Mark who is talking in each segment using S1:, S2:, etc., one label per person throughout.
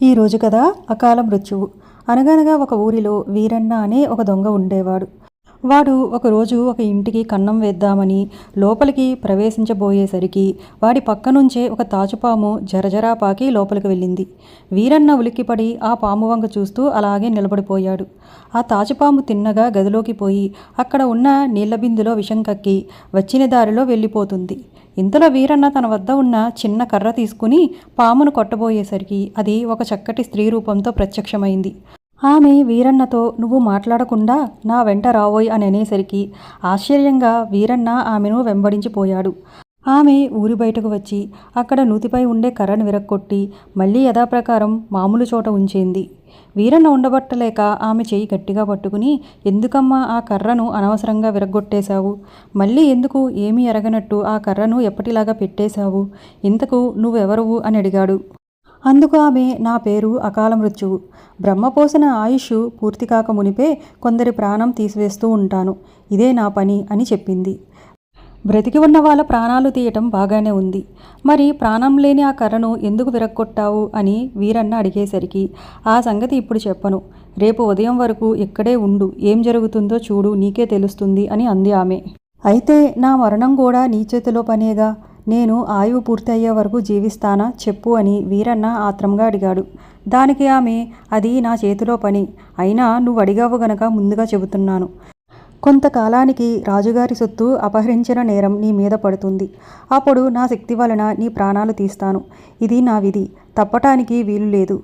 S1: ఈరోజు కథ అకాల మృత్యువు. అనగనగా ఒక ఊరిలో వీరన్న అనే ఒక దొంగ ఉండేవాడు. వాడు ఒకరోజు ఒక ఇంటికి కన్నం వేద్దామని లోపలికి ప్రవేశించబోయేసరికి వాడి పక్క నుంచే ఒక తాచుపాము జరజరా పాకి లోపలికి వెళ్ళింది. వీరన్న ఉలిక్కిపడి ఆ పాము వంక చూస్తూ అలాగే నిలబడిపోయాడు. ఆ తాచుపాము తిన్నగా గదిలోకి పోయి అక్కడ ఉన్న నీళ్ల బిందులో విషం కక్కి వచ్చిన దారిలో వెళ్ళిపోతుంది. ఇంతలో వీరన్న తన వద్ద ఉన్న చిన్న కర్ర తీసుకుని పామును కొట్టబోయేసరికి అది ఒక చక్కటి స్త్రీ రూపంతో ప్రత్యక్షమైంది. ఆమె వీరన్నతో "నువ్వు మాట్లాడకుండా నా వెంట రావోయ్" అని అనేసరికి ఆశ్చర్యంగా వీరన్న ఆమెను వెంబడించిపోయాడు. ఆమె ఊరి బయటకు వచ్చి అక్కడ నూతిపై ఉండే కర్రను విరక్కొట్టి మళ్ళీ యథాప్రకారం మామూలు చోట ఉంచింది. వీరన్న ఉండబట్టలేక ఆమె చెయ్యి గట్టిగా పట్టుకుని "ఎందుకమ్మా ఆ కర్రను అనవసరంగా విరగ్గొట్టేశావు? మళ్ళీ ఎందుకు ఏమీ ఎరగనట్టు ఆ కర్రను ఎప్పటిలాగా పెట్టేశావు? ఇంతకు నువ్వెవరువు?" అని అడిగాడు. అందుకు ఆమె "నా పేరు అకాల మృత్యువు. బ్రహ్మపోసిన ఆయుష్ పూర్తి కాక మునిపే కొందరి ప్రాణం తీసివేస్తూ ఉంటాను. ఇదే నా పని" అని చెప్పింది. బ్రతికి ఉన్న వాళ్ళ ప్రాణాలు తీయటం బాగానే ఉంది, మరి ప్రాణం లేని ఆ కర్రను ఎందుకు విరగ్గొట్టావు అని వీరన్న అడిగేసరికి "ఆ సంగతి ఇప్పుడు చెప్పను. రేపు ఉదయం వరకు ఇక్కడే ఉండు, ఏం జరుగుతుందో చూడు, నీకే తెలుస్తుంది" అని అంది ఆమె. "అయితే నా మరణం కూడా నీ చేతిలో పనేగా, నేను ఆయువు పూర్తి అయ్యే వరకు జీవిస్తానా చెప్పు" అని వీరన్న ఆత్రంగా అడిగాడు. దానికి ఆమె "అది నా చేతిలో పని, అయినా నువ్వు అడిగావు గనక ముందుగా చెబుతున్నాను. కొంతకాలానికి రాజుగారి సొత్తు అపహరించిన నేరం నీ మీద పడుతుంది. అప్పుడు నా శక్తి వలన నీ ప్రాణాలు తీస్తాను. ఇది నా విధి, తప్పటానికి వీలు లేదు.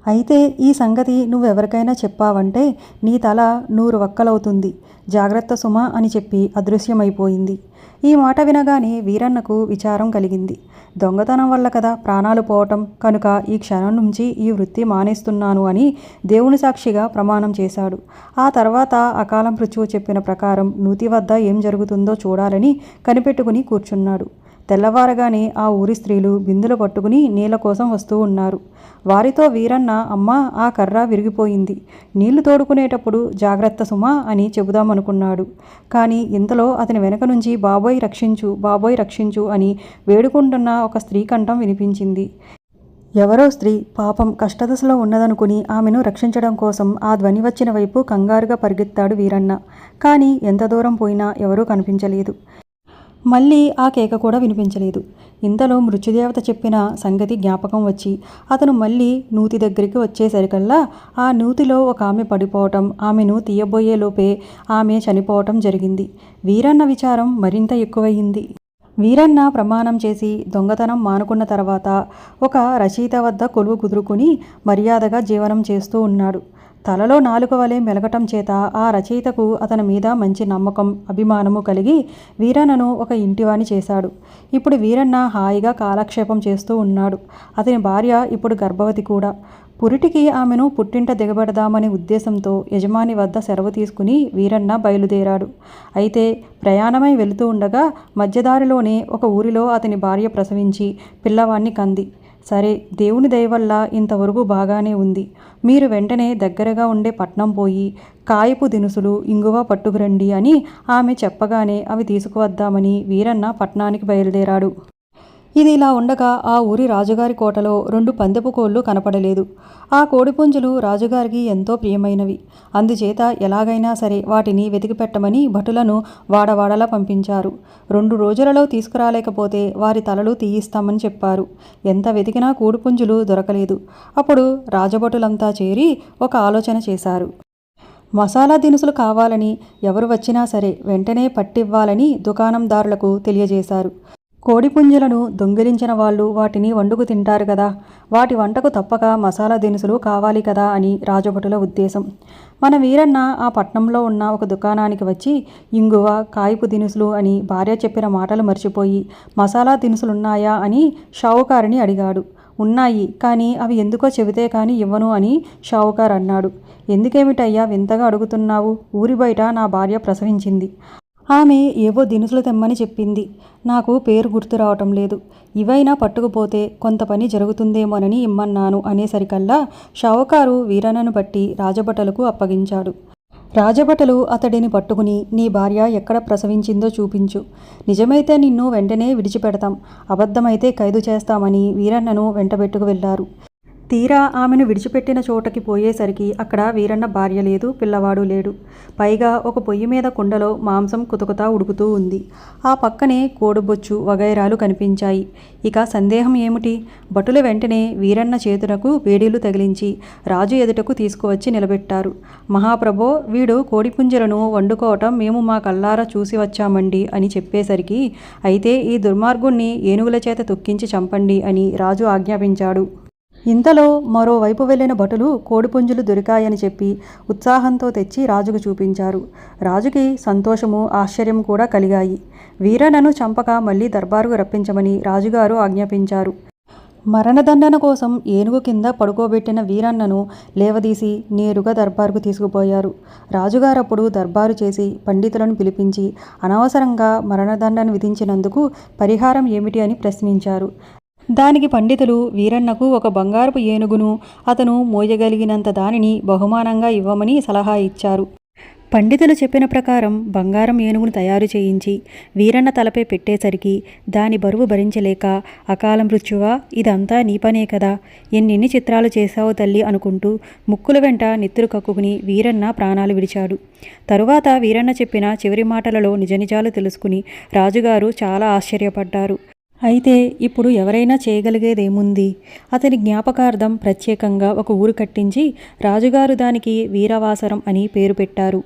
S1: అయితే ఈ సంగతి నువ్వెవరికైనా చెప్పావంటే నీ తల 100 వక్కలవుతుంది. జాగ్రత్త సుమా" అని చెప్పి అదృశ్యమైపోయింది. ఈ మాట వినగానే వీరన్నకు విచారం కలిగింది. దొంగతనం వల్ల కదా ప్రాణాలు పోవటం, కనుక ఈ క్షణం నుంచి ఈ వృత్తి మానేస్తున్నాను అని దేవుని సాక్షిగా ప్రమాణం చేశాడు. ఆ తర్వాత అకాల మృత్యువు చెప్పిన ప్రకారం నూతి వద్ద ఏం జరుగుతుందో చూడాలని కనిపెట్టుకుని కూర్చున్నాడు. తెల్లవారగానే ఆ ఊరి స్త్రీలు బిందులు పట్టుకుని నీళ్ల కోసం వస్తూ ఉన్నారు. వారితో వీరన్న "అమ్మా, ఆ కర్ర విరిగిపోయింది. నీళ్లు తోడుకునేటప్పుడు జాగ్రత్త సుమా" అని చెబుదామనుకున్నాడు. కానీ ఇంతలో అతని వెనక నుంచి "బాబోయ్ రక్షించు, బాబోయ్ రక్షించు" అని వేడుకుంటున్న ఒక స్త్రీ కంఠం వినిపించింది. ఎవరో స్త్రీ పాపం కష్టదశలో ఉన్నదనుకుని ఆమెను రక్షించడం కోసం ఆ ధ్వని వచ్చిన వైపు కంగారుగా పరిగెత్తాడు వీరన్న. కానీ ఎంత దూరం పోయినా ఎవరూ కనిపించలేదు. మళ్ళీ ఆ కేక కూడా వినిపించలేదు. ఇంతలో మృత్యుదేవత చెప్పిన సంగతి జ్ఞాపకం వచ్చి అతను మళ్ళీ నూతి దగ్గరికి వచ్చేసరికల్లా ఆ నూతిలో ఒక ఆమె పడిపోవటం, ఆమెను తీయబోయే లోపే ఆమె చనిపోవటం జరిగింది. వీరన్న విచారం మరింత ఎక్కువయింది. వీరన్న ప్రమాణం చేసి దొంగతనం మానుకున్న తర్వాత ఒక రచయిత వద్ద కొలువు కుదురుకుని మర్యాదగా జీవనం చేస్తూ ఉన్నాడు. తలలో నాలుక వలె మెలగటం చేత ఆ రచయితకు అతని మీద మంచి నమ్మకం, అభిమానము కలిగి వీరన్నను ఒక ఇంటివాణి చేశాడు. ఇప్పుడు వీరన్న హాయిగా కాలక్షేపం చేస్తూ ఉన్నాడు. అతని భార్య ఇప్పుడు గర్భవతి కూడా. పురిటికి ఆమెను పుట్టింట దిగబెడదామనే ఉద్దేశంతో యజమాని వద్ద సెలవు తీసుకుని వీరన్న బయలుదేరాడు. అయితే ప్రయాణమై వెళుతూ ఉండగా మధ్యదారిలోనే ఒక ఊరిలో అతని భార్య ప్రసవించి పిల్లవాణ్ణి కంది. "సరే, దేవుని దయవల్ల ఇంతవరకు బాగానే ఉంది. మీరు వెంటనే దగ్గరగా ఉండే పట్నం పోయి కాయపు దినుసులు, ఇంగువ పట్టుకురండి" అని ఆమె చెప్పగానే అవి తీసుకువద్దామని వీరన్న పట్నానికి బయలుదేరాడు. ఇది ఇలా ఉండగా ఆ ఊరి రాజుగారి కోటలో 2 పందెపు కోళ్లు కనపడలేదు. ఆ కోడిపుంజులు రాజుగారికి ఎంతో ప్రియమైనవి. అందుచేత ఎలాగైనా సరే వాటిని వెతికిపెట్టమని భటులను వాడవాడలా పంపించారు. 2 రోజులలో తీసుకురాలేకపోతే వారి తలలు తీయిస్తామని చెప్పారు. ఎంత వెతికినా కోడిపుంజులు దొరకలేదు. అప్పుడు రాజభటులంతా చేరి ఒక ఆలోచన చేశారు. మసాలా దినుసులు కావాలని ఎవరు వచ్చినా సరే వెంటనే పట్టివ్వాలని దుకాణందారులకు తెలియజేశారు. కోడిపుంజులను దొంగిలించిన వాళ్ళు వాటిని వండుకు తింటారు కదా, వాటి వంటకు తప్పక మసాలా దినుసులు కావాలి కదా అని రాజభటుల ఉద్దేశం. మన వీరన్న ఆ పట్నంలో ఉన్న ఒక దుకాణానికి వచ్చి ఇంగువ, కాయపు దినుసులు అని భార్య చెప్పిన మాటలు మర్చిపోయి "మసాలా దినుసులున్నాయా?" అని షావుకారుని అడిగాడు. "ఉన్నాయి, కానీ అవి ఎందుకో చెబితే కానీ ఇవ్వను" అని షావుకారు అన్నాడు. "ఎందుకేమిటయ్యా వింతగా అడుగుతున్నావు? ఊరి బయట నా భార్య ప్రసవించింది. ఆమె ఏవో దినుసులు తెమ్మని చెప్పింది. నాకు పేరు గుర్తు రావటం లేదు. ఇవైనా పట్టుకుపోతే కొంత పని జరుగుతుందేమోనని ఇమ్మన్నాను" అనేసరికల్లా షావుకారు వీరన్నను బట్టి రాజభటులకు అప్పగించాడు. రాజభటులు అతడిని పట్టుకుని "నీ భార్య ఎక్కడ ప్రసవించిందో చూపించు. నిజమైతే నిన్ను వెంటనే విడిచిపెడతాం, అబద్ధమైతే ఖైదు చేస్తామని వీరన్నను వెంటబెట్టుకు వెళ్లారు. తీరా ఆమెను విడిచిపెట్టిన చోటకి పోయేసరికి అక్కడ వీరన్న భార్య లేదు, పిల్లవాడు లేడు. పైగా ఒక పొయ్యి మీద కుండలో మాంసం కుతకుతా ఉడుకుతూ ఉంది. ఆ పక్కనే కోడిబొచ్చు వగైరాలు కనిపించాయి. ఇక సందేహం ఏమిటి? భటులు వెంటనే వీరన్న చేతులకు వేడీలు తగిలించి రాజు ఎదుటకు తీసుకువచ్చి నిలబెట్టారు. మహాప్రభో, వీడు కోడిపుంజలను వండుకోవటం మేము మా కళ్ళారా చూసి వచ్చామండి అని చెప్పేసరికి, అయితే ఈ దుర్మార్గుణ్ణి ఏనుగుల చేత తొక్కించి చంపండి అని రాజు ఆజ్ఞాపించాడు. ఇంతలో మరోవైపు వెళ్ళిన భటులు కోడిపుంజులు దొరికాయని చెప్పి ఉత్సాహంతో తెచ్చి రాజుకు చూపించారు. రాజుకి సంతోషము, ఆశ్చర్యం కూడా కలిగాయి. వీరన్నను చంపక మళ్ళీ దర్బారుకు రప్పించమని రాజుగారు ఆజ్ఞాపించారు. మరణదండన కోసం ఏనుగు కింద పడుకోబెట్టిన వీరన్నను లేవదీసి నేరుగా దర్బారుకు తీసుకుపోయారు. రాజుగారప్పుడు దర్బారు చేసి పండితులను పిలిపించి అనవసరంగా మరణదండను విధించినందుకు పరిహారం ఏమిటి అని ప్రశ్నించారు. దానికి పండితులు వీరన్నకు ఒక బంగారపు ఏనుగును, అతను మోయగలిగినంత దానిని బహుమానంగా ఇవ్వమని సలహా ఇచ్చారు. పండితులు చెప్పిన ప్రకారం బంగారం ఏనుగును తయారు చేయించి వీరన్న తలపై పెట్టేసరికి దాని బరువు భరించలేక అకాల మృత్యువా, ఇదంతా నీ పనే కదా, ఎన్నెన్ని చిత్రాలు చేశావు తల్లి అనుకుంటూ ముక్కుల వెంట నెత్తురు కక్కుకుని వీరన్న ప్రాణాలు విడిచాడు. తరువాత వీరన్న చెప్పిన చివరి మాటలలో నిజనిజాలు తెలుసుకుని రాజుగారు చాలా ఆశ్చర్యపడ్డారు. అయితే ఇప్పుడు ఎవరైనా చేయగలిగేదేముంది? అతని జ్ఞాపకార్థం ప్రత్యేకంగా ఒక ఊరు కట్టించి రాజుగారు దానికి వీరవాసరం అని పేరు పెట్టారు.